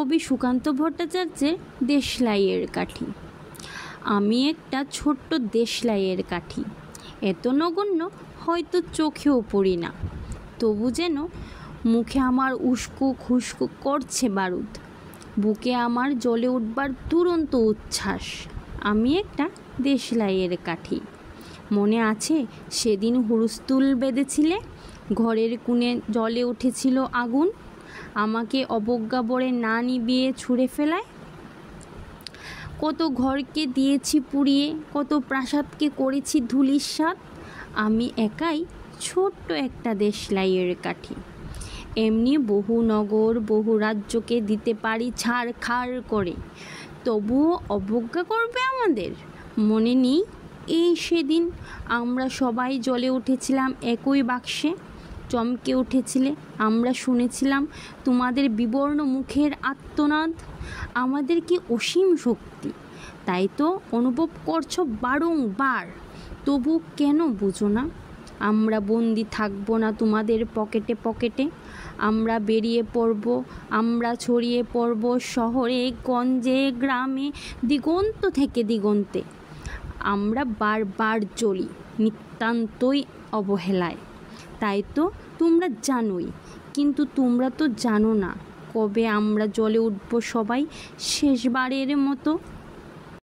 কবি সুকান্ত ভট্টাচার্যের দেশলাইয়ের কাঠি। আমি একটা ছোট্ট দেশলাইয়ের কাঠি, এত নগণ্য হয়তো চোখেও পড়ি না, তবু যেন মুখে আমার উস্কো খুস্কো করছে বারুদ, বুকে আমার জ্বলে উঠবার দুরন্ত উচ্ছ্বাস। আমি একটা দেশলাইয়ের কাঠি। মনে আছে সেদিন হুলস্থুল বেঁধেছিলে, ঘরের কোণে জ্বলে উঠেছিল আগুন, আমাকে অবজ্ঞা বলে না নিভিয়ে ছুঁড়ে ফেলায়? কত ঘরকে দিয়েছি পুড়িয়ে, কত প্রাসাদকে করেছি ধূলিসাৎ। আমি একাই ছোট্ট একটা দেশলাইয়ের কাঠি। এমনি বহু নগর বহু রাজ্যকে দিতে পারি ছাড়খাড় করে, তবুও অবজ্ঞা করবে আমাদের? মনে নেই এই সেদিন আমরা সবাই জ্বলে উঠেছিলাম একই বাক্সে, চমকে উঠেছিলে, আমরা শুনেছিলাম তোমাদের বিবর্ণ মুখের আর্তনাদ। আমাদের কি অসীম শক্তি, তাই তো অনুভব করছো বারংবার, তবু কেন বুঝো না? আমরা বন্দি থাকবো না তোমাদের পকেটে পকেটে, আমরা বেরিয়ে পড়ব, আমরা ছড়িয়ে পড়ব শহরে গঞ্জে গ্রামে দিগন্ত থেকে দিগন্তে। আমরা বারবার জ্বলি নিতান্তই অবহেলায়, তাই তো তোমরা জানোই, কিন্তু তোমরা তো জানো না কবে আমরা জ্বলে উঠব সবাই শেষবারের মতো।